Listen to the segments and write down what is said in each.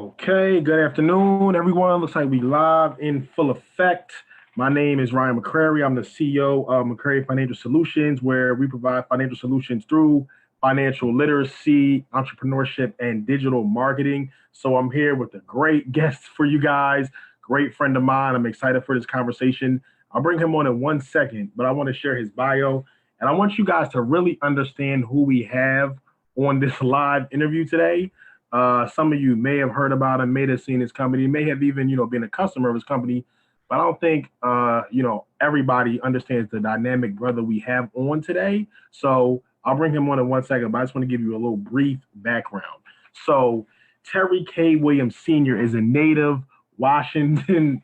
Okay, good afternoon, everyone. Looks like we live in full effect. My name is Ryan McCrary. I'm the CEO of McCrary Financial Solutions, where we provide financial solutions through financial literacy, entrepreneurship, and digital marketing. So I'm here with a great guest for you guys, great friend of mine. I'm excited for this conversation. I'll bring him on in 1 second, but I want to share his bio. And I want you guys to really understand who we have on this live interview today. Some of you may have heard about him, may have seen his company, may have even, been a customer of his company. But I don't think, everybody understands the dynamic brother we have on today. So I'll bring him on in 1 second, but I just want to give you a little brief background. So Terry K. Williams Sr. is a native Washingtonian,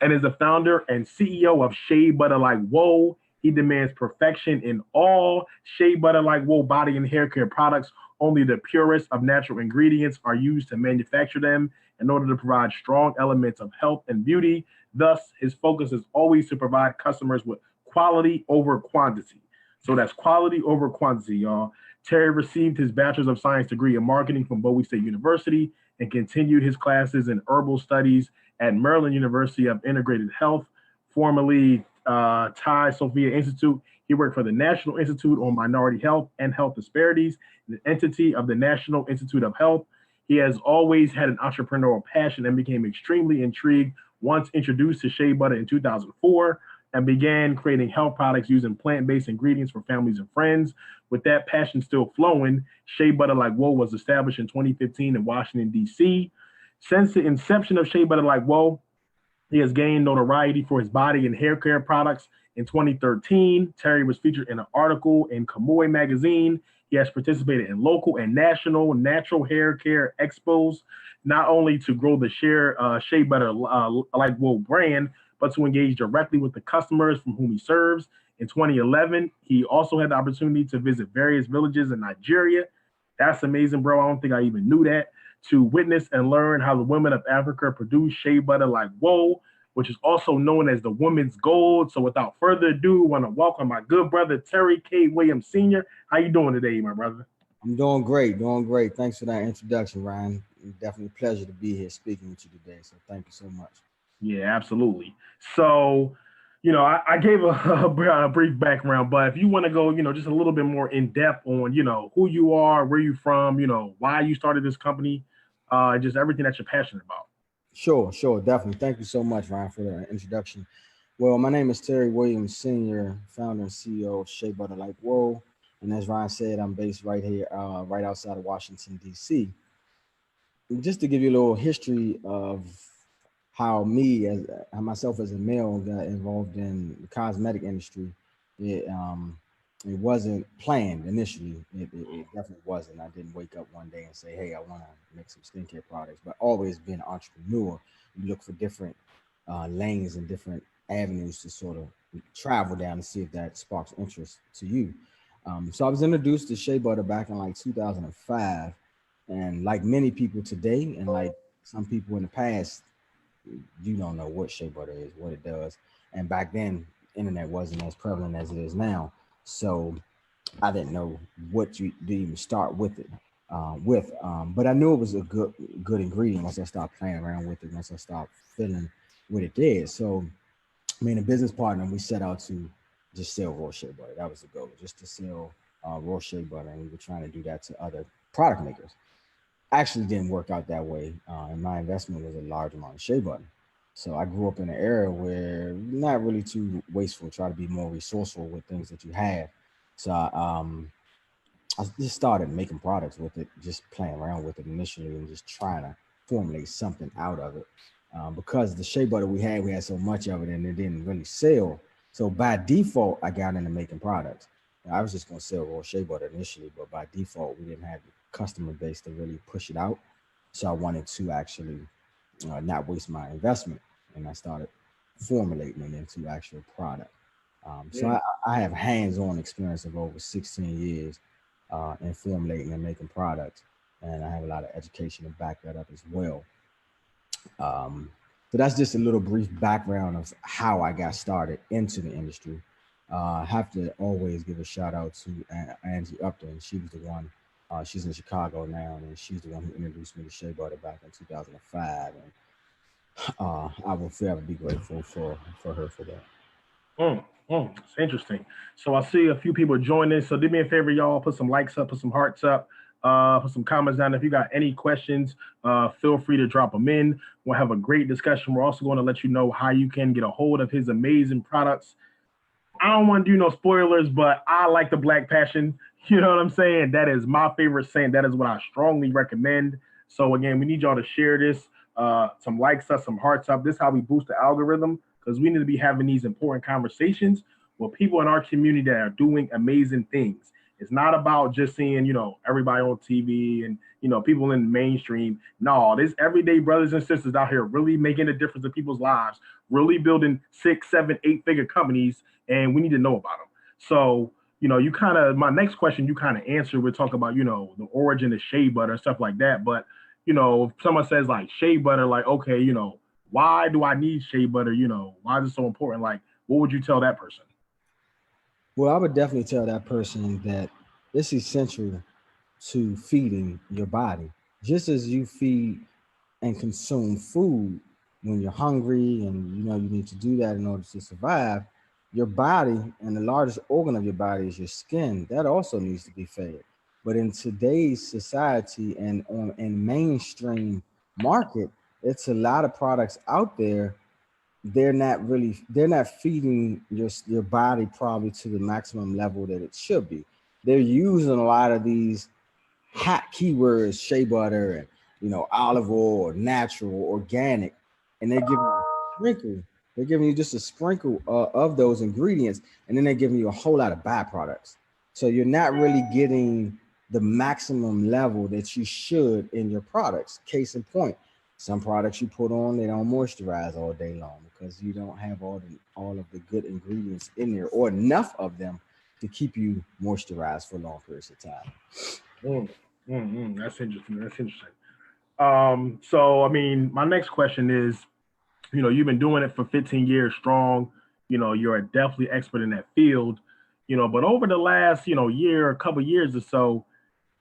and is the founder and CEO of Shea Butter Like Whoa. He demands perfection in all Shea Butter Like Whoa body and hair care products. Only the purest of natural ingredients are used to manufacture them in order to provide strong elements of health and beauty. Thus, his focus is always to provide customers with quality over quantity. So that's quality over quantity, y'all. Terry received his Bachelor's of Science degree in marketing from Bowie State University and continued his classes in herbal studies at Maryland University of Integrated Health, formerly Thai Sophia Institute. He worked for the National Institute on Minority Health and Health Disparities, an entity of the National Institute of Health. He has always had an entrepreneurial passion and became extremely intrigued once introduced to shea butter in 2004 and began creating health products using plant-based ingredients for families and friends. With that passion still flowing, Shea Butter Like Whoa was established in 2015 in Washington, D.C. Since the inception of Shea Butter Like Whoa, he has gained notoriety for his body and hair care products. In 2013, Terry was featured in an article in Kamoy magazine. He has participated in local and national natural hair care expos, not only to grow the Shea Butter Like Whoa brand, but to engage directly with the customers from whom he serves. In 2011, he also had the opportunity to visit various villages in Nigeria. That's amazing, bro. I don't think I even knew that. To witness and learn how the women of Africa produce shea butter like whoa, which is also known as the woman's gold. So without further ado, I want to welcome my good brother, Terry K. Williams Sr. How you doing today, my brother? I'm doing great, doing great. Thanks for that introduction, Ryan. Definitely a pleasure to be here speaking with you today. So thank you so much. Yeah, absolutely. So, I gave a brief background, but if you want to go, just a little bit more in depth on, who you are, where you from, why you started this company, just everything that you're passionate about. Sure, definitely. Thank you so much, Ryan, for the introduction. Well, my name is Terry Williams Sr., founder and CEO of Shea Butter Like Whoa. And as Ryan said, I'm based right here, right outside of Washington, D.C. Just to give you a little history of how myself as a male got involved in the cosmetic industry. It wasn't planned initially. It definitely wasn't. I didn't wake up one day and say, "Hey, I want to make some skincare products." But always been an entrepreneur. You look for different lanes and different avenues to sort of travel down to see if that sparks interest to you. So I was introduced to shea butter back in like 2005, and like many people today, and like some people in the past, you don't know what shea butter is, what it does. And back then, internet wasn't as prevalent as it is now. So I didn't know what you didn't even start with it but I knew it was a good ingredient once I started playing around with it, once I started feeling what it did. So me and a business partner, we set out to just sell raw shea butter. That was the goal, just to sell raw shea butter. And we were trying to do that to other product makers. Actually didn't work out that way. And my investment was a large amount of shea butter. So I grew up in an era where not really too wasteful, try to be more resourceful with things that you have. So I just started making products with it, just playing around with it initially and just trying to formulate something out of it. Because the shea butter we had so much of it and it didn't really sell. So by default, I got into making products. I was just going to sell raw shea butter initially, but by default, we didn't have the customer base to really push it out. So I wanted to actually not waste my investment. And I started formulating it into actual product. So Yeah. I have hands-on experience of over 16 years in formulating and making products. And I have a lot of education to back that up as well. So that's just a little brief background of how I got started into the industry. I have to always give a shout out to Angie Upton. She was the one She's in Chicago now, and she's the one who introduced me to Shea Butter back in 2005. And I will forever be grateful for her for that. It's interesting. So I see a few people joining. So do me a favor, y'all. Put some likes up, put some hearts up, put some comments down. If you got any questions, feel free to drop them in. We'll have a great discussion. We're also going to let you know how you can get a hold of his amazing products. I don't want to do no spoilers, but I like the Black Passion. You know what I'm saying? That is my favorite scent. That is what I strongly recommend. So again, we need y'all to share this. Some likes up, some hearts up. This is how we boost the algorithm because we need to be having these important conversations with people in our community that are doing amazing things. It's not about just seeing, everybody on TV and, people in the mainstream. No, there's everyday brothers and sisters out here really making a difference in people's lives, really building 6, 7, 8 figure companies, and we need to know about them. So, you kind of, my next question, you kind of answered, we're talking about, the origin of shea butter and stuff like that. But, if someone says like shea butter, like, okay, why do I need shea butter? Why is it so important? Like, what would you tell that person? Well, I would definitely tell that person that it's essential to feeding your body. Just as you feed and consume food when you're hungry and you know you need to do that in order to survive, your body and the largest organ of your body is your skin. That also needs to be fed. But in today's society and on in mainstream market, it's a lot of products out there. They're not feeding your body probably to the maximum level that it should be. They're using a lot of these hot keywords, shea butter and olive oil, natural, organic, and they're giving you a sprinkle. They're giving you just a sprinkle of those ingredients, and then they're giving you a whole lot of byproducts. So you're not really getting the maximum level that you should in your products. Case in point, some products you put on they don't moisturize all day long because you don't have all of the good ingredients in there or enough of them to keep you moisturized for long periods of time. Mm, that's interesting. That's interesting. So I mean, my next question is, you've been doing it for 15 years strong. You're definitely expert in that field. But over the last, year, a couple years or so,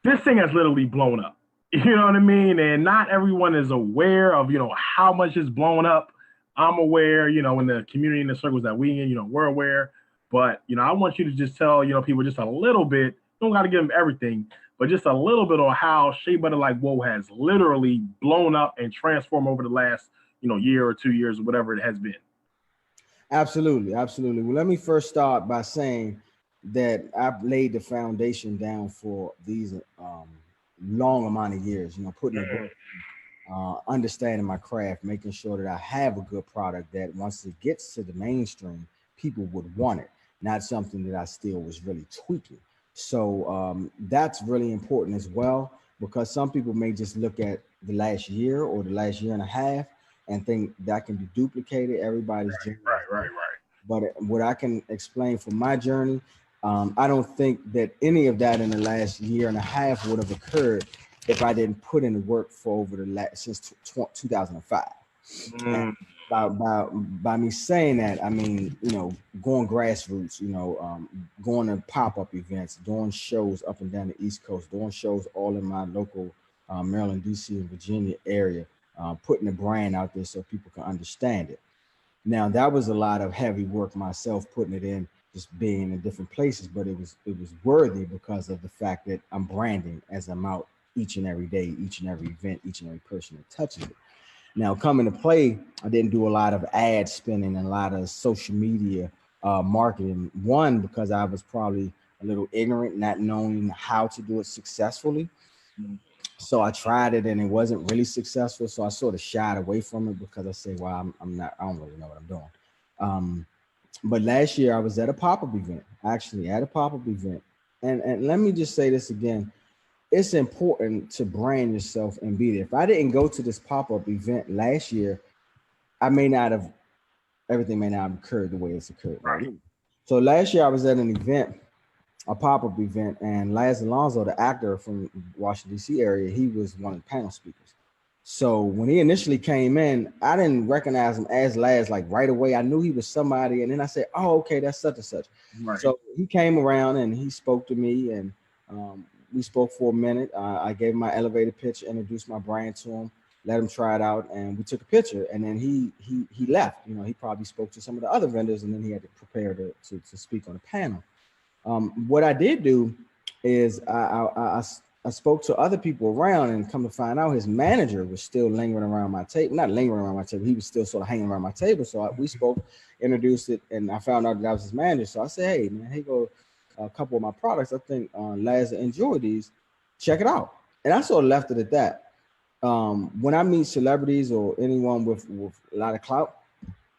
this thing has literally blown up. You know what I mean? And not everyone is aware of, how much it's blown up. I'm aware, in the community, in the circles that we in, we're aware. But, I want you to just tell, people just a little bit. You don't got to give them everything, but just a little bit on how Shea Butter Like Whoa has literally blown up and transformed over the last, year or 2 years, or whatever it has been. Absolutely, absolutely. Well, let me first start by saying that I've laid the foundation down for these long amount of years. Putting the work, understanding my craft, making sure that I have a good product that once it gets to the mainstream, people would want it, not something that I still was really tweaking. So that's really important as well because some people may just look at the last year or the last year and a half and think that can be duplicated. Everybody's journey is Right, right, different. But what I can explain from my journey, I don't think that any of that in the last year and a half would have occurred if I didn't put in the work for over the last since 2005. And right. by me saying that, I mean, going grassroots, going to pop-up events, doing shows up and down the East Coast, doing shows all in my local Maryland, DC, and Virginia area, putting the brand out there so people can understand it. Now that was a lot of heavy work myself putting it in, just being in different places, but it was worthy because of the fact that I'm branding as I'm out each and every day, each and every event, each and every person that touches it. Now, coming to play, I didn't do a lot of ad spinning and a lot of social media marketing. One, because I was probably a little ignorant, not knowing how to do it successfully. Mm, So I tried it and it wasn't really successful. So I sort of shied away from it because I say, well, I'm not, I don't really know what I'm doing. Um, but last year I was at a pop-up event, actually at a pop-up event. And let me just say this again. It's important to brand yourself and be there. If I didn't go to this pop-up event last year, I may not have everything may not have occurred the way it's occurred right right. now. So last year I was at an event, a pop-up event, and Laz Alonso, the actor from Washington D.C. area, he was one of the panel speakers. So when he initially came in, I didn't recognize him as Laz like right away. I knew he was somebody, and then I said, "Oh, okay, that's such and such." Right. So he came around and he spoke to me, and we spoke for a minute. I gave him my elevator pitch, introduced my brand to him, let him try it out, and we took a picture. And then he left. You know, he probably spoke to some of the other vendors, and then he had to prepare to speak on a panel. What I did do is I spoke to other people around, and come to find out his manager was still lingering around my table. Not lingering around my table. He was still sort of hanging around my table. So we spoke, introduced it, and I found out that I was his manager. So I said, hey, man, here go a couple of my products. I think lads enjoy these. Check it out. And I sort of left it at that. When I meet celebrities or anyone with a lot of clout,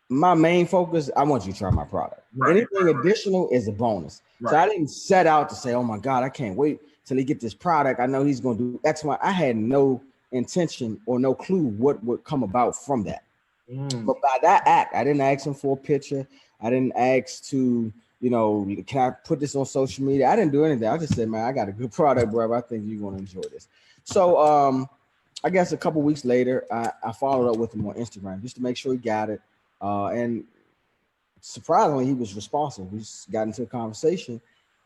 my main focus, I want you to try my product. Anything additional is a bonus. So I didn't set out to say, oh my God, I can't wait till he get this product. I know he's going to do X, Y. I had no intention or no clue what would come about from that. But by that act, I didn't ask him for a picture. I didn't ask to, you know, can I put this on social media? I didn't do anything. I just said, man, I got a good product, bro. I think you're going to enjoy this. So I guess a couple weeks later, I followed up with him on Instagram just to make sure he got it. And surprisingly, he was responsive. We just got into a conversation,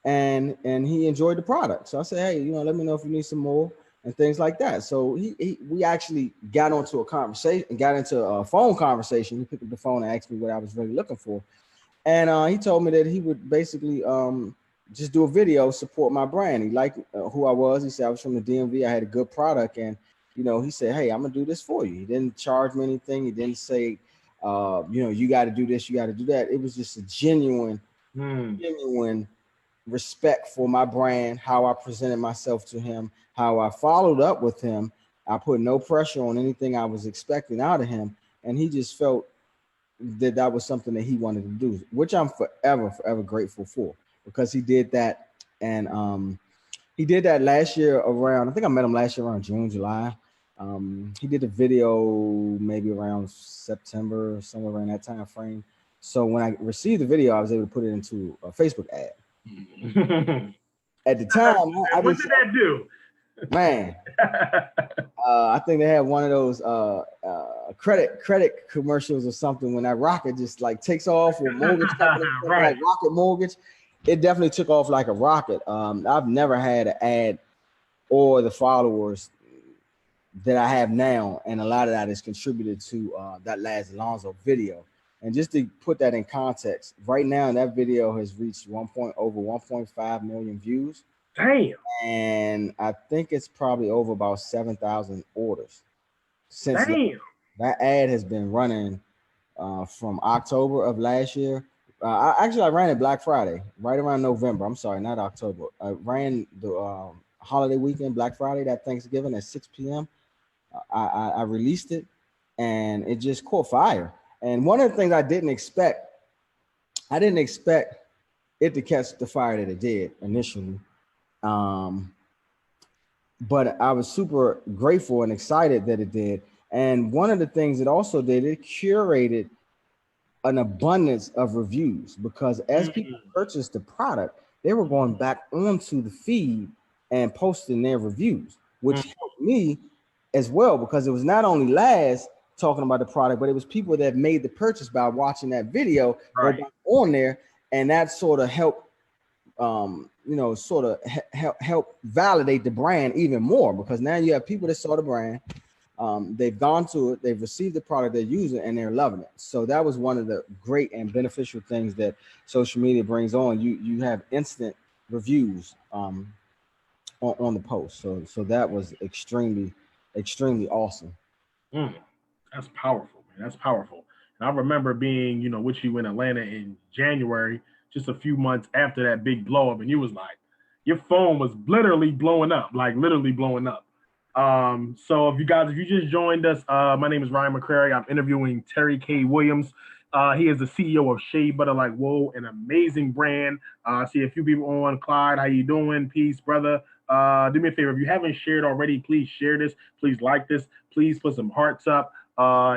and he enjoyed the product. So I said, hey, you know, let me know if you need some more and things like that. So we actually got onto a conversation, got into a phone conversation. He picked up the phone and asked me what I was really looking for, and he told me that he would basically just do a video, support my brand. He liked who I was. He said I was from the DMV. I had a good product, and you know, he said, hey, I'm gonna do this for you. He didn't charge me anything. He didn't say, you know, you got to do this, you got to do that. It was just a genuine respect for my brand, how I presented myself to him, how I followed up with him. I put no pressure on anything I was expecting out of him. And he just felt that that was something that he wanted to do, which I'm forever grateful for, because he did that. And he did that last year around, I think I met him last year around June, July. He did a video maybe around September, somewhere around that time frame. So when I received the video, I was able to put it into a Facebook ad. At the time, what did that do? Man, I think they had one of those credit commercials or something when that rocket just like takes off, or mortgage company, like Rocket Mortgage. It definitely took off like a rocket. I've never had an ad or the followers that I have now, and a lot of that is contributed to that last Alonzo video. And just to put that in context, right now that video has reached over 1.5 million views. Damn. And I think it's probably over about 7,000 orders since that ad has been running from October of last year. I ran it Black Friday, right around November. I'm sorry, not October. I ran the holiday weekend, Black Friday, that Thanksgiving at 6 p.m. I released it, and it just caught fire. And one of the things I didn't expect it to catch the fire that it did initially. But I was super grateful and excited that it did. And one of the things it also did, it curated an abundance of reviews, because as people purchased the product, they were going back onto the feed and posting their reviews, which helped me as well, because it was not only Laz talking about the product, but it was people that made the purchase by watching that video go back on there, and that sort of helped help validate the brand even more, because now you have people that saw the brand, they've gone to it, they've received the product, they're using it, and they're loving it. So that was one of the great and beneficial things that social media brings on. You have instant reviews on the post. So that was extremely awesome. That's powerful, man. That's powerful. And I remember being, with you in Atlanta in January, just a few months after that big blow up, and you was like, your phone was literally blowing up, like literally blowing up. So if you just joined us, my name is Ryan McCrary. I'm interviewing Terry K. Williams. He is the CEO of Shea Butter Like Whoa, an amazing brand. I see a few people on. Clyde, how you doing? Peace, brother. Do me a favor. If you haven't shared already, please share this. Please like this. Please put some hearts up.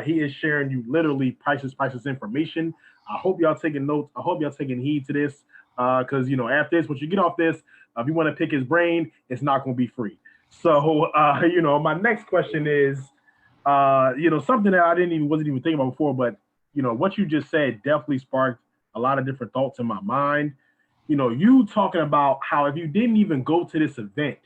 He is sharing you literally priceless information. I hope y'all taking notes. I hope y'all taking heed to this, because after this, once you get off this, if you want to pick his brain, it's not going to be free. So my next question is, something that I wasn't even thinking about before, but what you just said definitely sparked a lot of different thoughts in my mind. You talking about how if you didn't even go to this event,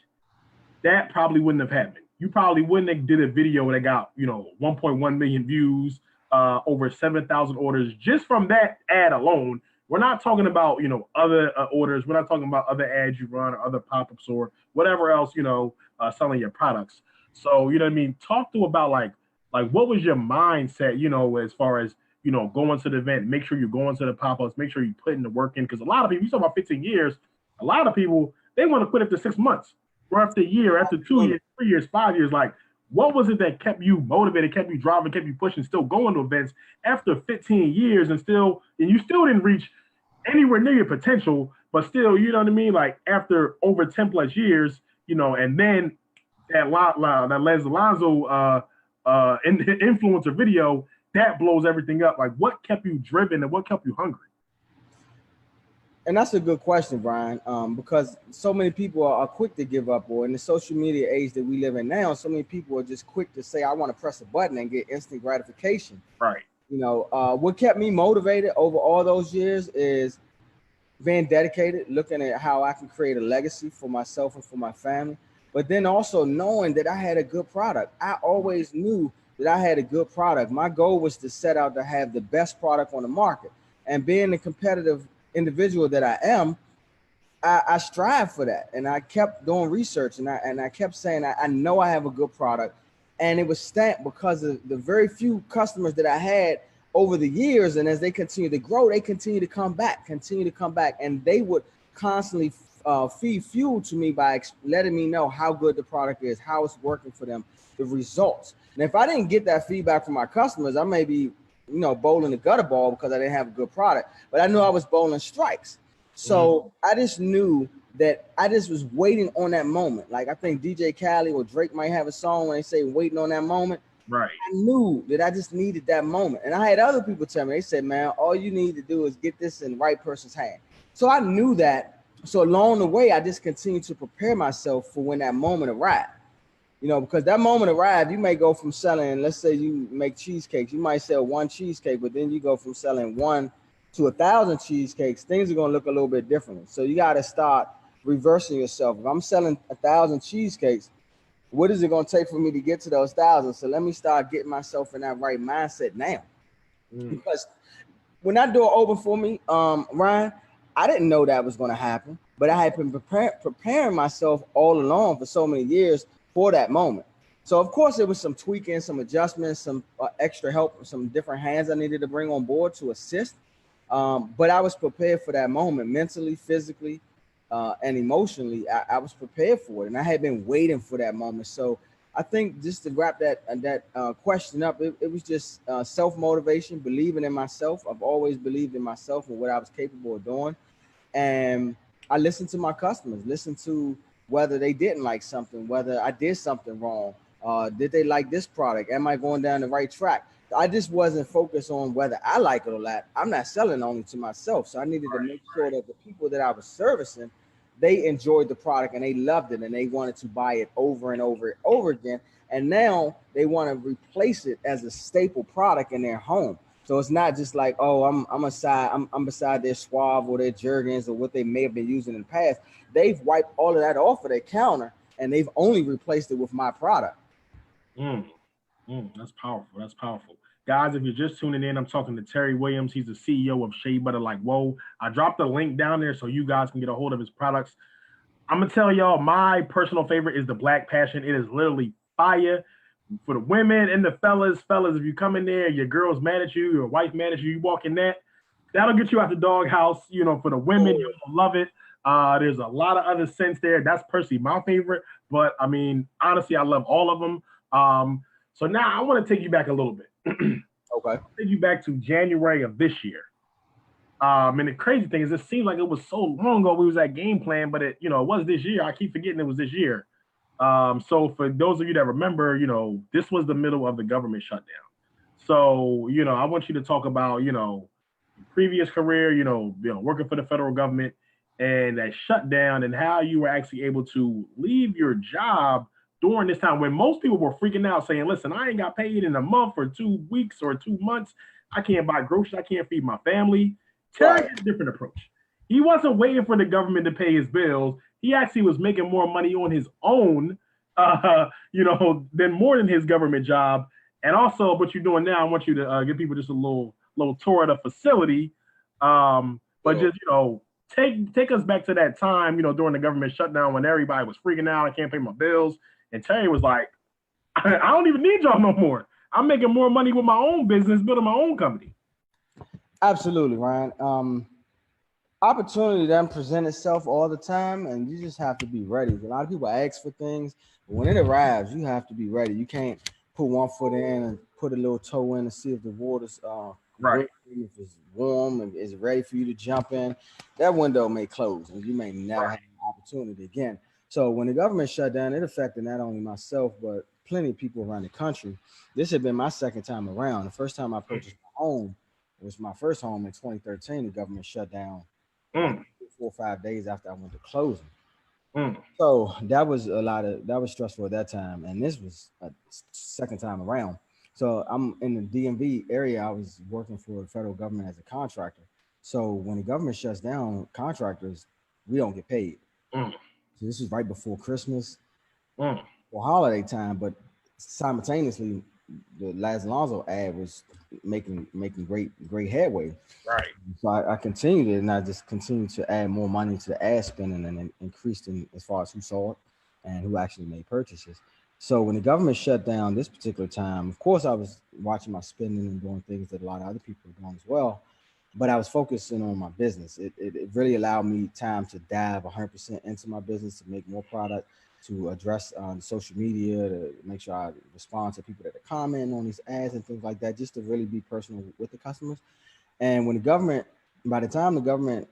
that probably wouldn't have happened. You probably wouldn't have did a video that got 1.1 million views, over 7,000 orders just from that ad alone. We're not talking about other orders. We're not talking about other ads you run or other pop-ups or whatever else selling your products. So you know what I mean. Talk to about like what was your mindset as far as going to the event. Make sure you're going to the pop-ups. Make sure you put in the work in because a lot of people. You talk about 15 years. A lot of people they want to quit after 6 months or after a year, after 2 years, 3 years, 5 years. Like, what was it that kept you motivated, kept you driving, kept you pushing, still going to events after 15 years and you still didn't reach anywhere near your potential, but still, you know what I mean? Like after over 10 plus years, and then that Les Alonso influencer video, that blows everything up. Like what kept you driven and what kept you hungry? And that's a good question, Brian, because so many people are quick to give up, or in the social media age that we live in now, so many people are just quick to say, I want to press a button and get instant gratification. Right. What kept me motivated over all those years is being dedicated, looking at how I can create a legacy for myself and for my family, but then also knowing that I had a good product. I always knew that I had a good product. My goal was to set out to have the best product on the market, and being the competitive individual that I am, I strive for that. And I kept doing research and I kept saying, I know I have a good product. And it was stamped because of the very few customers that I had over the years. And as they continue to grow, they continue to come back. And they would constantly feed fuel to me by letting me know how good the product is, how it's working for them, the results. And if I didn't get that feedback from my customers, I may be bowling the gutter ball because I didn't have a good product, but I knew I was bowling strikes. So I just knew that I just was waiting on that moment. Like I think DJ Khaled or Drake might have a song when they say waiting on that moment. Right. I knew that I just needed that moment. And I had other people tell me, they said, man, all you need to do is get this in the right person's hand. So I knew that. So along the way, I just continued to prepare myself for when that moment arrived. Because that moment arrived, you may go from selling, let's say you make cheesecakes, you might sell one cheesecake, but then you go from selling 1 to 1,000 cheesecakes, things are going to look a little bit differently. So you got to start reversing yourself. If I'm selling 1,000 cheesecakes, what is it going to take for me to get to those 1,000? So let me start getting myself in that right mindset now. Because when that door opened for me, Ryan, I didn't know that was going to happen, but I had been preparing myself all along for so many years for that moment. So of course it was some tweaking, some adjustments, some extra help, some different hands I needed to bring on board to assist. But I was prepared for that moment mentally, physically, and emotionally. I was prepared for it, and I had been waiting for that moment. So I think just to wrap that question up, it was just self-motivation, believing in myself. I've always believed in myself and what I was capable of doing. And I listened to my customers, listened to whether they didn't like something, whether I did something wrong. Did they like this product? Am I going down the right track? I just wasn't focused on whether I like it or not. I'm not selling only to myself. So I needed to make sure that the people that I was servicing, they enjoyed the product and they loved it and they wanted to buy it over and over and over again. And now they want to replace it as a staple product in their home. So it's not just like, oh, I'm beside their Suave or their Jergens or what they may have been using in the past. They've wiped all of that off of their counter and they've only replaced it with my product. That's powerful. That's powerful. Guys, if you're just tuning in, I'm talking to Terry Williams. He's the CEO of Shea Butter Like Whoa. I dropped the link down there so you guys can get a hold of his products. I'm going to tell y'all, my personal favorite is the Black Passion. It is literally fire. For the women and the fellas, if you come in there, your girl's mad at you, your wife mad at you, you walk in that'll get you out the doghouse. For the women, you'll love it. There's a lot of other scents there. That's personally my favorite, but I mean, honestly, I love all of them. So now I want to take you back a little bit. Okay. Take you back to January of this year. And the crazy thing is, it seems like it was so long ago we was at Game Plan, but it was this year. I keep forgetting it was this year. So for those of you that remember, this was the middle of the government shutdown. So, I want you to talk about, your previous career, working for the federal government and that shutdown and how you were actually able to leave your job during this time when most people were freaking out saying, listen, I ain't got paid in a month or 2 weeks or 2 months. I can't buy groceries. I can't feed my family. Terry had a different approach. He wasn't waiting for the government to pay his bills. He actually was making more money on his own than more than his government job. And also, what you're doing now, I want you to give people just a little tour of the facility. But Sure. just take us back to that time, during the government shutdown when everybody was freaking out. I can't pay my bills, and Terry was like, I don't even need y'all no more. I'm making more money with my own business, building my own company. Absolutely, Ryan. Opportunity doesn't present itself all the time, and you just have to be ready. A lot of people ask for things, but when it arrives, you have to be ready. You can't put one foot in and put a little toe in to see if the water's Right. good, if it's warm, and is it ready for you to jump in. That window may close, and you may never Right. have an opportunity again. So when the government shut down, it affected not only myself but plenty of people around the country. This had been my second time around. The first time I purchased my home was my first home in 2013. The government shut down like Mm, 4 or 5 days after I went to closing. mm, So that was stressful at that time, and this was a second time around. So I'm in the DMV area. I was working for the federal government as a contractor. So when the government shuts down, contractors we don't get paid. mm, So this was right before Christmas mm. or holiday time, but simultaneously, the Laz Alonso ad was making great headway. Right. So I continued it, and I just continued to add more money to the ad spending, and then increased in as far as who saw it and who actually made purchases. So when the government shut down this particular time, of course, I was watching my spending and doing things that a lot of other people were doing as well. But I was focusing on my business. It really allowed me time to dive 100% into my business, to make more product, to address social media, to make sure I respond to people that are commenting on these ads and things like that, just to really be personal with the customers. And when the government, by the time the government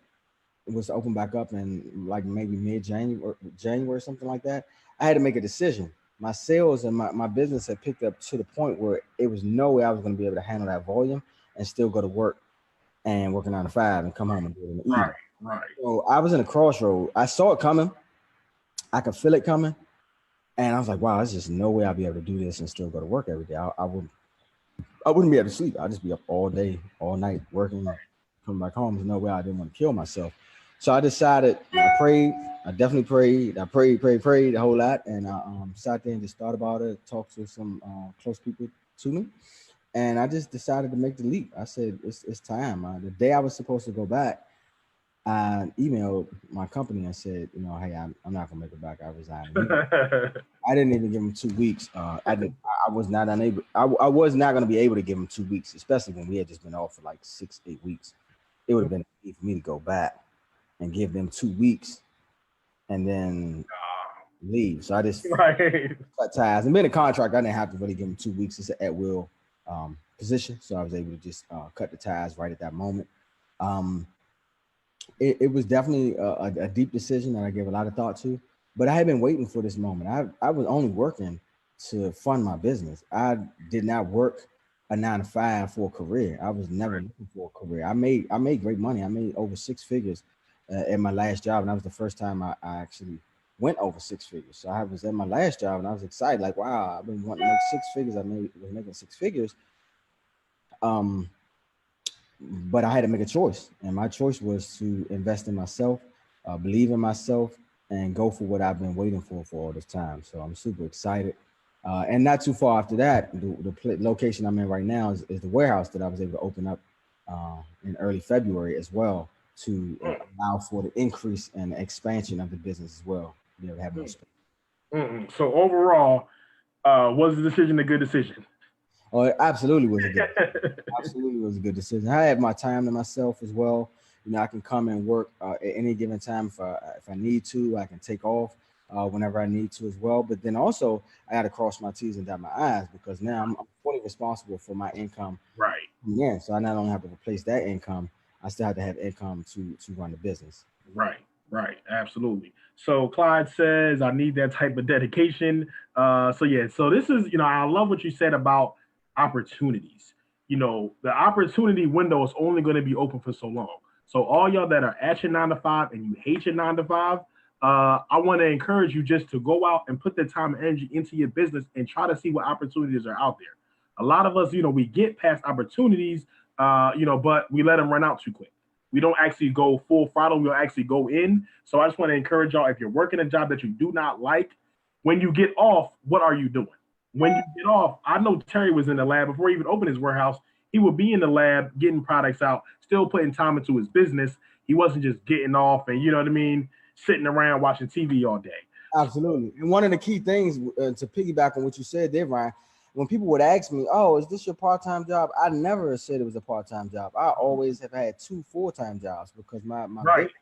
was to open back up in like maybe January, something like that, I had to make a decision. My sales and my business had picked up to the point where it was no way I was going to be able to handle that volume and still go to work and working 9 to 5 and come home and do it in the Right. evening. Right. So I was in a crossroad. I saw it coming. I could feel it coming. And I was like, wow, there's just no way I'll be able to do this and still go to work every day. I wouldn't be able to sleep. I'd just be up all day, all night working, coming back home. There's no way I didn't want to kill myself. So I decided, I prayed, I definitely prayed. I prayed a whole lot. And I sat there and just thought about it, talked to some close people to me. And I just decided to make the leap. I said, it's time. The day I was supposed to go back, I emailed my company and said, hey, I'm not going to make it back. I resigned. I didn't even give them 2 weeks. I was not unable. I was not going to be able to give them 2 weeks, especially when we had just been off for like 6, 8 weeks. It would have been easy for me to go back and give them 2 weeks and then leave. So I just Right. cut ties. And being a contract, I didn't have to really give them 2 weeks. It's an at will position, so I was able to just cut the ties right at that moment. Um, it was definitely a deep decision that I gave a lot of thought to, but I had been waiting for this moment. I was only working to fund my business. I did not work a 9 to 5 for a career. I was never looking for a career. I made great money. I made over 6 figures at my last job, and that was the first time I actually went over 6 figures. So I was at my last job, and I was excited, like, wow, I've been wanting to make 6 figures. Was making 6 figures. Um, but I had to make a choice, and my choice was to invest in myself, believe in myself, and go for what I've been waiting for all this time. So I'm super excited. And not too far after that, the location I'm in right now is the warehouse that I was able to open up in early February as well, to allow for the increase and expansion of the business as well. Be able to have more space. So overall, was the decision a good decision? Oh, it absolutely was a good absolutely was a good decision. I have my time to myself as well. I can come and work at any given time if I need to. I can take off whenever I need to as well. But then also, I got to cross my T's and dot my I's, because now I'm fully responsible for my income. Right. Yeah, so I not only have to replace that income, I still have to have income to run the business. Right. Right. Absolutely. So Clyde says, I need that type of dedication. So yeah, so this is, I love what you said about opportunities. The opportunity window is only going to be open for so long. So all y'all that are at your 9 to 5 and you hate your 9 to 5, I want to encourage you just to go out and put the time and energy into your business and try to see what opportunities are out there. A lot of us, we get past opportunities, but we let them run out too quick. We don't actually go full throttle. We'll actually go in. So I just want to encourage y'all, if you're working a job that you do not like, when you get off, what are you doing? When you get off, I know Terry was in the lab before he even opened his warehouse. He would be in the lab getting products out, still putting time into his business. He wasn't just getting off and, you know what I mean, sitting around watching TV all day. Absolutely. And one of the key things to piggyback on what you said there, Ryan, when people would ask me, "Oh, is this your part-time job?" I never said it was a part-time job. I always have had two full-time jobs because my Right. business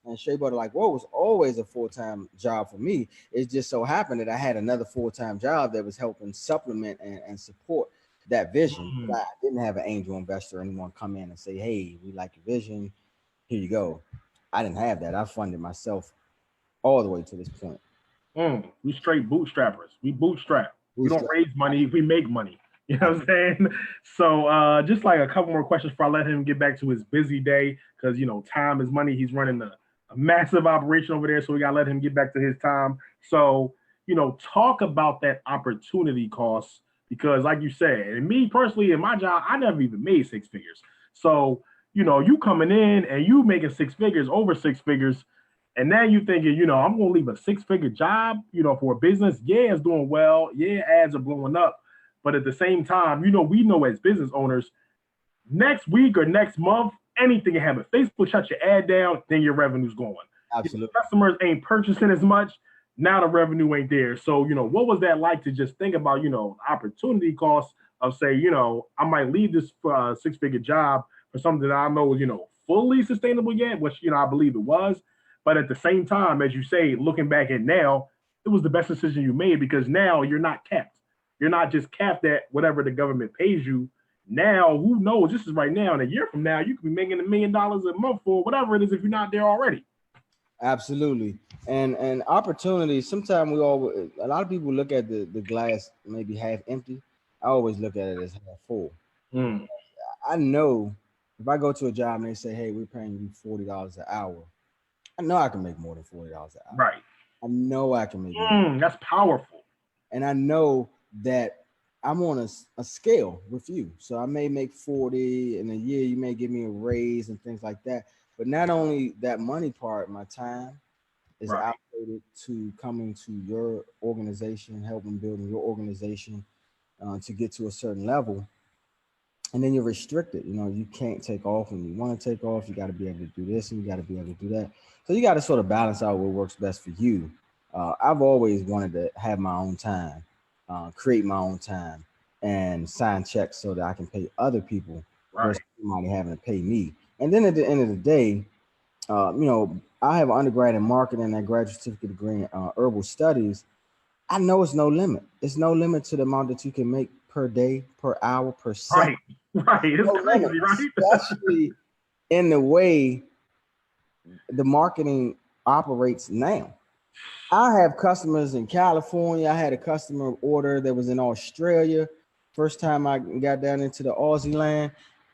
and Shea Butter Like Whoa was always a full-time job for me. It just so happened that I had another full-time job that was helping supplement and support that vision. But Mm. I didn't have an angel investor or anyone come in and say, "Hey, we like your vision. Here you go." I didn't have that. I funded myself all the way to this point. We straight bootstrappers. We bootstrap. We don't Bootstrap. raise money. We make money. You know what I'm saying? So just like a couple more questions before I let him get back to his busy day, because you know time is money. He's running a massive operation over there, so we gotta let him get back to his time. So talk about that opportunity cost because, like you said, and me personally in my job, I never even made six figures. So you coming in and you making six figures, over six figures, and now you thinking, I'm gonna leave a six-figure job, for a business. Yeah, it's doing well. Yeah, ads are blowing up. But at the same time, we know as business owners, next week or next month, anything can happen. Facebook shuts your ad down, then your revenue's going. Absolutely. Customers ain't purchasing as much. Now the revenue ain't there. So, what was that like to just think about, opportunity costs of say, I might leave this six-figure job for something that I know is, fully sustainable yet, which, I believe it was. But at the same time, as you say, looking back at now, it was the best decision you made because now you're not capped. You're not just capped at whatever the government pays you. Now, who knows? This is right now. And a year from now, you could be making $1 million a month for whatever it is if you're not there already. Absolutely. And opportunities, sometimes a lot of people look at the glass maybe half empty. I always look at it as half full. Mm. I know if I go to a job and they say, "Hey, we're paying you $40 an hour," I know I can make more than $40 an hour. Right. I know I can make more. That's powerful. And I know that I'm on a scale with you. So I may make 40 in a year, you may give me a raise and things like that. But not only that money part, my time is Right. allocated to coming to your organization, helping building your organization to get to a certain level. And then you're restricted. You can't take off when you want to take off. You got to be able to do this and you got to be able to do that. So you got to sort of balance out what works best for you. I've always wanted to have my own time, create my own time, and sign checks so that I can pay other people Right. versus somebody having to pay me. And then at the end of the day, I have an undergrad in marketing and a graduate certificate degree in herbal studies. I know it's no limit. It's no limit to the amount that you can make per day, per hour, per second. Right. It's No limit, crazy, right? especially in the way the marketing operates now. I have customers in California. I had a customer order that was in Australia. First time I got down into the Aussie land.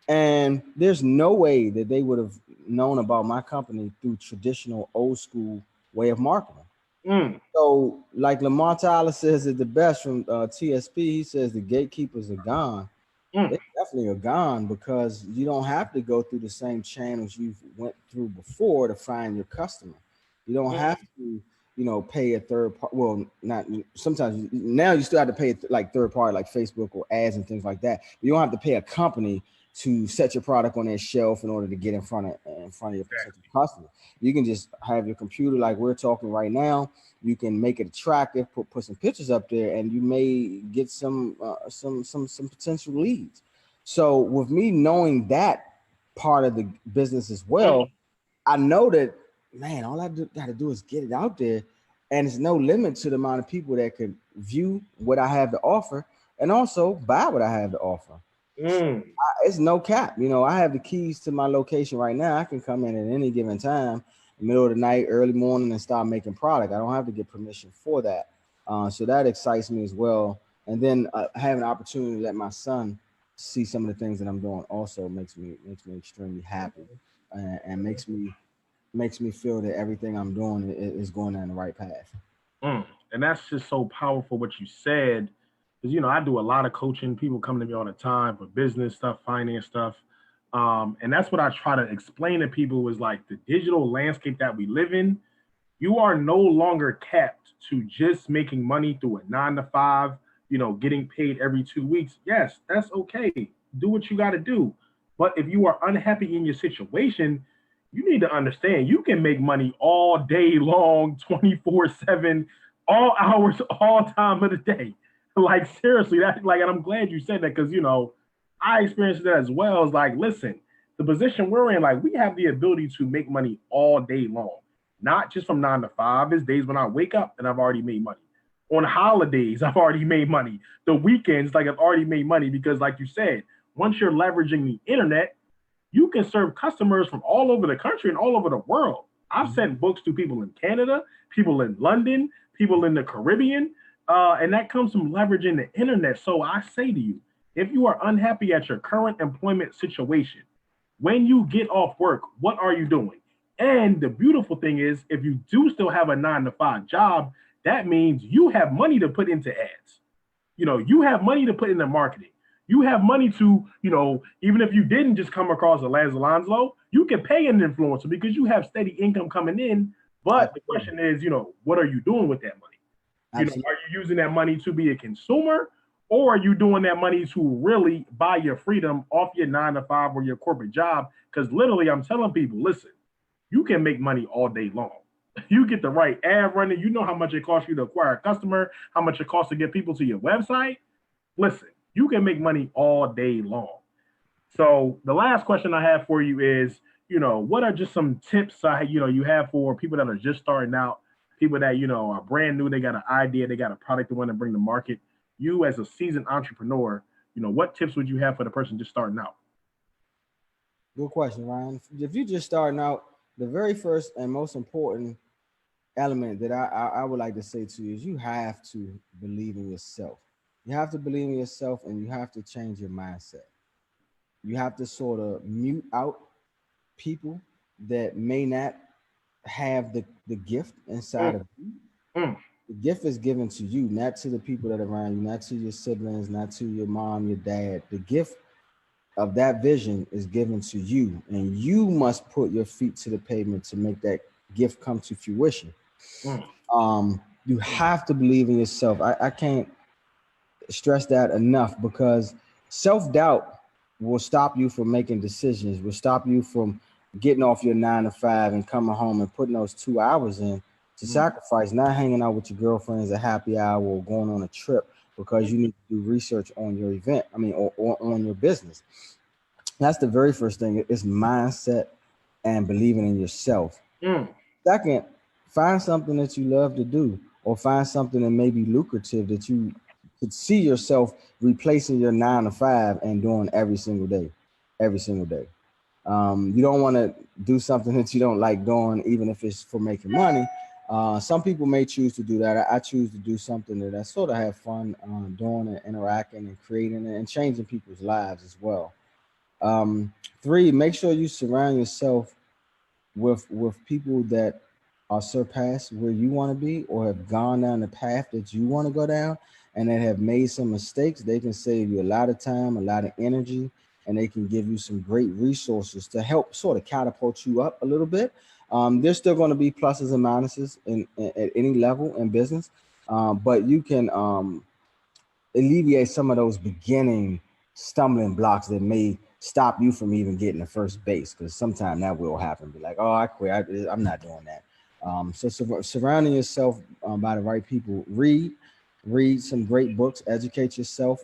And there's no way that they would have known about my company through traditional old school way of marketing. Mm. So, like Lamar Tyler says it the best from TSP, he says the gatekeepers are gone. Mm. They definitely are gone because you don't have to go through the same channels you've went through before to find your customer. You don't have to, pay a third party. Well, not sometimes now you still have to pay like third party, like Facebook or ads and things like that. You don't have to pay a company to set your product on their shelf in order to get in front of your potential customer. You can just have your computer like we're talking right now. You can make it attractive, put some pictures up there, and you may get some potential leads. So with me knowing that part of the business as well, I know that, man, all I got to do is get it out there, and there's no limit to the amount of people that could view what I have to offer and also buy what I have to offer. It's no cap. I have the keys to my location right now. I can come in at any given time, middle of the night, early morning, and start making product. I don't have to get permission for that. So that excites me as well. And then having an opportunity to let my son see some of the things that I'm doing also makes me extremely happy, and makes me feel that everything I'm doing is going down the right path. And that's just so powerful what you said. Because, I do a lot of coaching. People come to me all the time for business stuff, finance stuff. And that's what I try to explain to people is like the digital landscape that we live in, you are no longer capped to just making money through a 9 to 5, getting paid every 2 weeks, yes, that's okay. Do what you got to do. But if you are unhappy in your situation, you need to understand you can make money all day long, 24/7, all hours, all time of the day. Like seriously, that like, and I'm glad you said that because I experienced that as well. It's like, listen, the position we're in, like we have the ability to make money all day long, not just from 9 to 5. There's days when I wake up and I've already made money. On holidays, I've already made money. The weekends, like I've already made money because, like you said, once you're leveraging the internet, you can serve customers from all over the country and all over the world. I've sent books to people in Canada, people in London, people in the Caribbean, and that comes from leveraging the internet. So I say to you, if you are unhappy at your current employment situation, when you get off work, what are you doing? And the beautiful thing is, if you do still have a 9 to 5 job, that means you have money to put into ads. You have money to put into marketing. You have money to, even if you didn't just come across a Lance Alonso, you can pay an influencer because you have steady income coming in. But the question is, what are you doing with that money? Are you using that money to be a consumer, or are you doing that money to really buy your freedom off your 9 to 5 or your corporate job? Because literally, I'm telling people, listen, you can make money all day long. You get the right ad running. You know how much it costs you to acquire a customer, how much it costs to get people to your website. Listen, you can make money all day long. So the last question I have for you is, what are just some tips you have for people that are just starting out, people that are brand new, they got an idea, they got a product they want to bring to market. You as a seasoned entrepreneur, what tips would you have for the person just starting out? Good question, Ryan. If you're just starting out, the very first and most important element that I would like to say to you is you have to believe in yourself. You have to believe in yourself and you have to change your mindset. You have to sort of mute out people that may not have the gift inside Mm, of you. mm, The gift is given to you, not to the people that are around you, not to your siblings, not to your mom, your dad. The gift of that vision is given to you, and you must put your feet to the pavement to make that gift come to fruition. mm, You have to believe in yourself. I can't stress that enough because self-doubt will stop you from making decisions, will stop you from getting off your 9 to 5 and coming home and putting those 2 hours in to mm, sacrifice not hanging out with your girlfriends at happy hour or going on a trip because you need to do research on your event. I mean, or on your business. That's the very first thing. It's mindset and believing in yourself. mm. Second, find something that you love to do, or find something that may be lucrative that you could see yourself replacing your 9 to 5 and doing every single day, every single day. You don't want to do something that you don't like doing, even if it's for making money. Some people may choose to do that. I choose to do something that I sort of have fun doing and interacting and creating and changing people's lives as well. Um, Three, make sure you surround yourself with people that are surpassed where you want to be or have gone down the path that you want to go down and that have made some mistakes. They can save you a lot of time, a lot of energy, and they can give you some great resources to help sort of catapult you up a little bit. There's still going to be pluses and minuses at any level in business, but you can alleviate some of those beginning stumbling blocks that may stop you from even getting to first base, because sometimes that will happen. Be like, oh, I quit. I'm not doing that. Surrounding yourself by the right people. Read some great books. Educate yourself.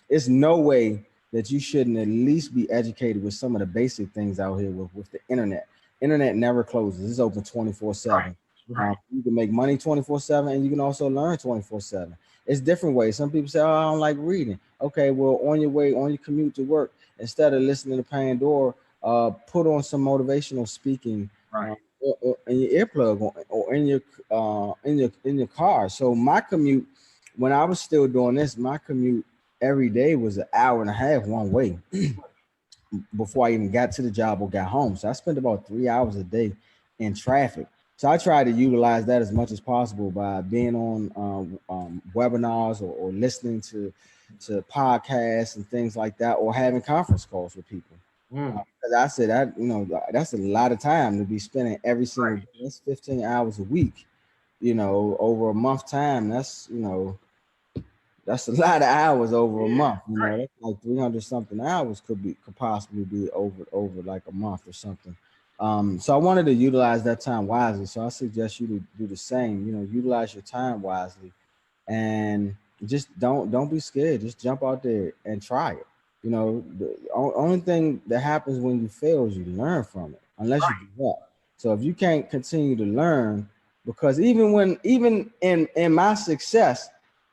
It's no way that you shouldn't at least be educated with some of the basic things out here with the internet. Internet never closes. It's open Right, 24/7. right. You can make money 24/7, and you can also learn 24/7. It's different ways. Some people say, "Oh, I don't like reading." Okay, well, on your way, on your commute to work, instead of listening to Pandora, put on some motivational speaking Right. or in your earplug or in your car. So my commute, when I was still doing this, my commute every day was an hour and a half one way before I even got to the job or got home. So I spent about 3 hours a day in traffic. So I try to utilize that as much as possible by being on webinars or listening to podcasts and things like that, or having conference calls with people. Mm, 'Cause I said that that's a lot of time to be spending every single right. day. That's 15 hours a week over a month time, that's a lot of hours over a month. Right. That's like 300 something hours could possibly be over like a month or something. So I wanted to utilize that time wisely. So I suggest you to do the same. Utilize your time wisely, and just don't be scared. Just jump out there and try it. The only thing that happens when you fail is you learn from it, unless you give up. So if you can't continue to learn, because even in my success,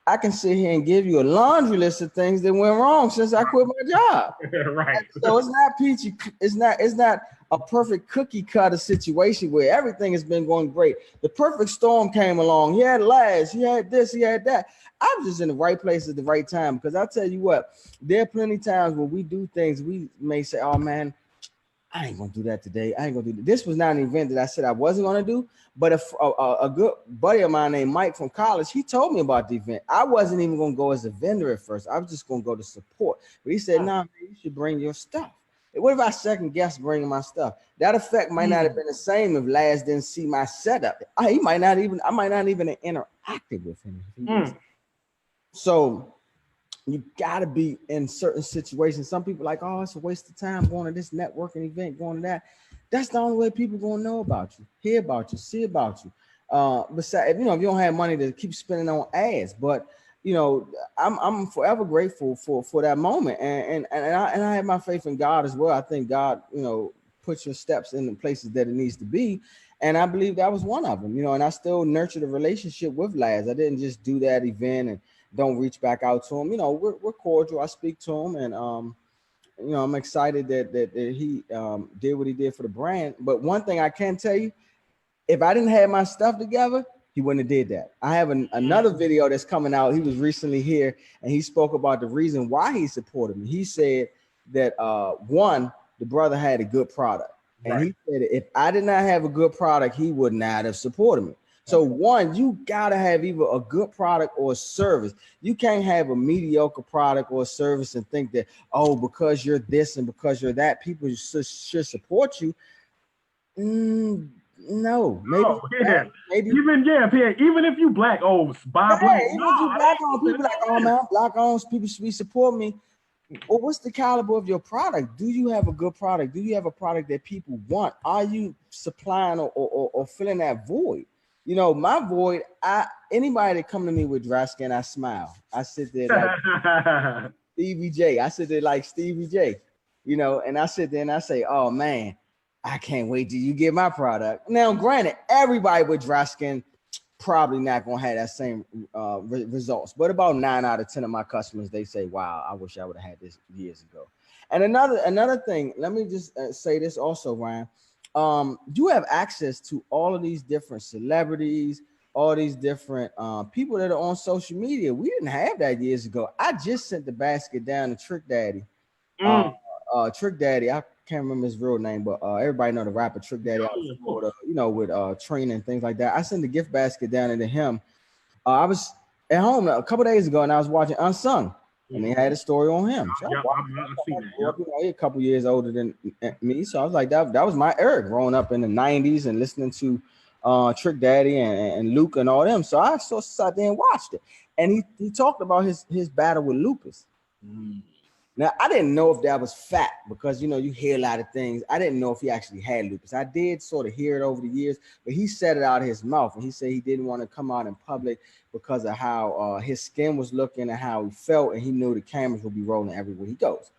I can sit here and give you a laundry list of things that went wrong since I quit my job. Right. So it's not peachy. It's not a perfect cookie cutter situation where everything has been going great. The perfect storm came along. He had lads, he had this, he had that. I was just in the right place at the right time. Because I tell you what, there are plenty of times where we do things we may say, "Oh man, I ain't gonna do that today. I ain't gonna do that." This was not an event that I said I wasn't gonna do, but a good buddy of mine named Mike from college, he told me about the event. I wasn't even gonna go as a vendor at first. I was just gonna go to support. But he said, "Nah, man, you should bring your stuff." What if I second guess bringing my stuff? That effect might not have been the same if Laz didn't see my setup. I might not even have interacted with him. So you got to be in certain situations. Some people like, "Oh, it's a waste of time going to this networking event, going to that." That's the only way people going to know about you, hear about you, see about you. Besides, if you don't have money to keep spending on ads, but I'm forever grateful for that moment, and I have my faith in God as well. I think God, puts your steps in the places that it needs to be, and I believe that was one of them. And I still nurtured a relationship with Laz. I didn't just do that event and don't reach back out to him. We're cordial. I speak to him, and I'm excited that he did what he did for the brand. But one thing I can tell you, if I didn't have my stuff together, he wouldn't have did that. I have another video that's coming out. He was recently here, and he spoke about the reason why he supported me. He said that one, the brother had a good product, and he said if I did not have a good product, he would not have supported me. So one, you gotta have either a good product or a service. You can't have a mediocre product or a service and think that, oh, because you're this and because you're that, people should support you. No, maybe even if you black, buy black. even if you black on, people like, "Oh man, black on people should support me." Well, what's the caliber of your product? Do you have a good product? Do you have a product that people want? Are you supplying or filling that void? My void, anybody that come to me with dry skin, I smile. I sit there like Stevie J. I sit there like Stevie J, and I sit there and I say, "Oh man, I can't wait till you get my product." Now, granted, everybody with dry skin probably not gonna have that same results, but about 9 out of 10 of my customers, they say, "Wow, I wish I would have had this years ago." And another thing, let me just say this also, Ryan. You have access to all of these different celebrities, all these different people that are on social media. We didn't have that years ago. I just sent the basket down to Trick Daddy. Trick Daddy, I can't remember his real name, but everybody know the rapper Trick Daddy out of Florida, with Trina and things like that. I sent the gift basket down into him. I was at home a couple days ago and I was watching Unsung, and they had a story on him. So a couple years older than me, so I was like, that was my era growing up in the 90s and listening to Trick Daddy and Luke and all them. So I sat there and watched it, and he talked about his battle with lupus. Now, I didn't know if that was fact because, you hear a lot of things. I didn't know if he actually had lupus. I did sort of hear it over the years, but he said it out of his mouth. And he said he didn't want to come out in public because of how his skin was looking and how he felt. And he knew the cameras would be rolling everywhere he goes.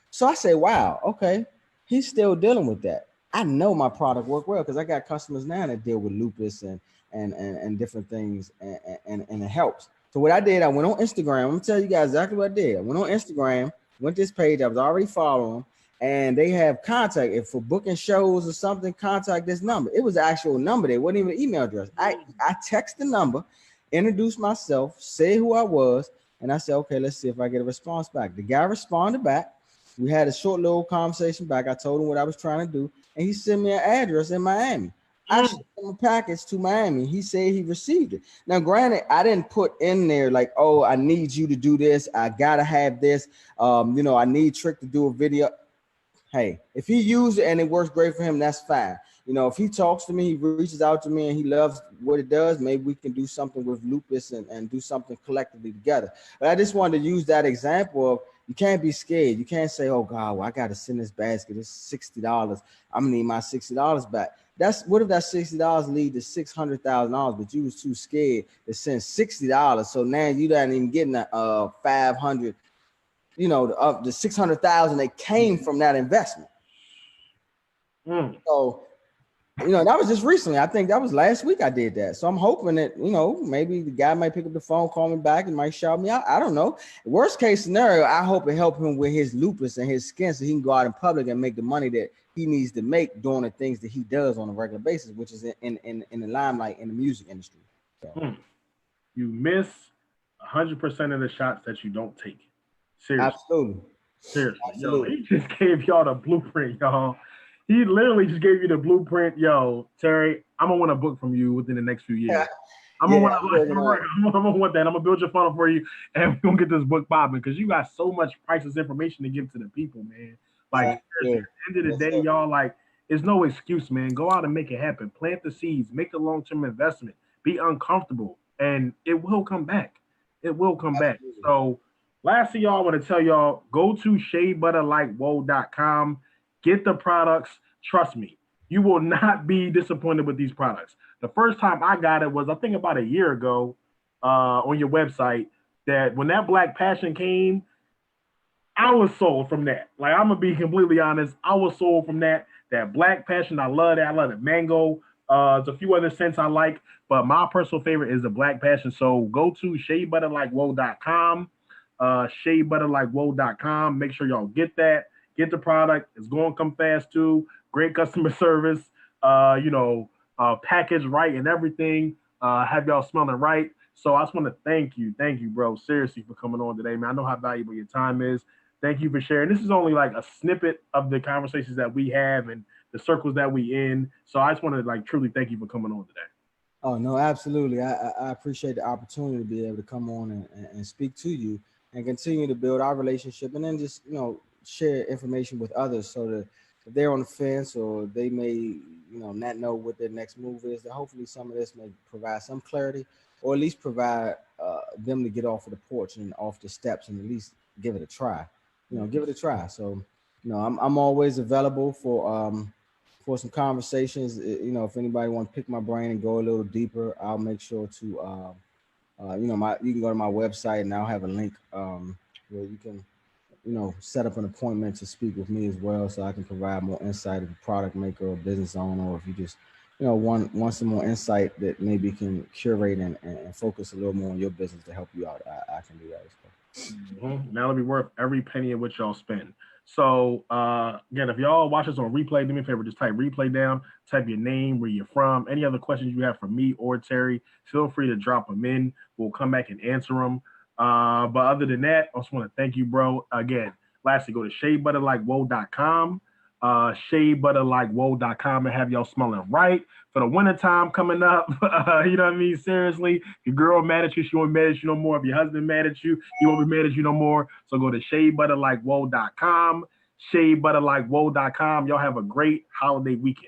So I said, wow, okay, he's still dealing with that. I know my product worked well because I got customers now that deal with lupus and different things, and it helps. So what I did, I went on Instagram. I'm going to tell you guys exactly what I did. I went on Instagram. Went this page, I was already following, and they have contact. If for booking shows or something, contact this number. It was an actual number. There wasn't even an email address. I text the number, introduced myself, say who I was, and I said, okay, let's see if I get a response back. The guy responded back. We had a short little conversation back. I told him what I was trying to do, and he sent me an address in Miami. I sent him a package to Miami. He said he received it. Now, granted, I didn't put in there like, "Oh, I need you to do this. I gotta have this. I need Trick to do a video." Hey, if he used it and it works great for him, that's fine. You know, if he talks to me, he reaches out to me and he loves what it does, maybe we can do something with lupus and do something collectively together. But I just wanted to use that example of you can't be scared. You can't say, oh God, well, I got to send this basket. It's $60. I'm gonna need my $60 back. That's what if that $60 lead to $600,000, but you was too scared to send $60. So now you not even getting a 500, you know, the 600,000 that came from that investment. So, you know, that was just recently. I think that was last week I did that. So I'm hoping that, you know, maybe the guy might pick up the phone, call me back, and might shout me out. I don't know. Worst case scenario, I hope it help him with his lupus and his skin so he can go out in public and make the money that he needs to make doing the things that he does on a regular basis, which is in the limelight in the music industry. So. You miss 100% of the shots that you don't take. Seriously. Absolutely. Seriously. Absolutely. Yo, he just gave y'all the blueprint, y'all. He literally just gave you the blueprint. Yo, Terry, I'm gonna want a book from you within the next few years. I'm gonna want that. I'm gonna build your funnel for you, and we're gonna get this book popping because you got so much priceless information to give to the people, man. Like seriously, at the end of the day, y'all, like, there's no excuse, man. Go out and make it happen. Plant the seeds, make the long-term investment, be uncomfortable, and it will come back. It will come back. So lastly, y'all, I want to tell y'all, go to sheabutterlikewhoa.com. Get the products. Trust me, you will not be disappointed with these products. The first time I got it was, I think, about a year ago on your website. That when that Black Passion came, I was sold from that. Like, I'm gonna be completely honest, I was sold from that. That Black Passion, I love that. I love the mango. There's a few other scents I like, but my personal favorite is the Black Passion. So go to sheabutterlikewhoa.com. Sheabutterlikewhoa.com. Make sure y'all get that. Get the product. It's going to come fast too. Great customer service. Package right and everything. Have y'all smelling right. So I just want to thank you, bro, seriously, for coming on today, man. I know how valuable your time is. Thank you for sharing. This is only like a snippet of the conversations that we have and the circles that we in. So I just want to like truly thank you for coming on today. Oh no, absolutely. I appreciate the opportunity to be able to come on and speak to you and continue to build our relationship, and then just, you know, share information with others so that if they're on the fence or they may, you know, not know what their next move is, that hopefully some of this may provide some clarity, or at least provide them to get off of the porch and off the steps and at least give it a try. You know, give it a try. So, you know, I'm always available for some conversations. You know, if anybody wants to pick my brain and go a little deeper, I'll make sure to, you know, you can go to my website and I'll have a link where you can, you know, set up an appointment to speak with me as well, so I can provide more insight as a product maker or business owner, or if you just, you know, want some more insight that maybe can curate and focus a little more on your business to help you out. I can do that as well. Mm-hmm. That'll be worth every penny of what y'all spend. So again, if y'all watch us on replay, do me a favor, just type replay down, type your name, where you're from, any other questions you have for me or Terry, feel free to drop them in. We'll come back and answer them. But other than that, I just want to thank you, bro. Again, lastly, go to sheabutterlikewhoa.com. Sheabutterlikewhoa.com and have y'all smelling right for the wintertime coming up. You know what I mean? Seriously, your girl mad at you, she won't be mad at you no more. If your husband mad at you, he won't be mad at you no more. So go to sheabutterlikewhoa.com. Sheabutterlikewhoa.com. Y'all have a great holiday weekend.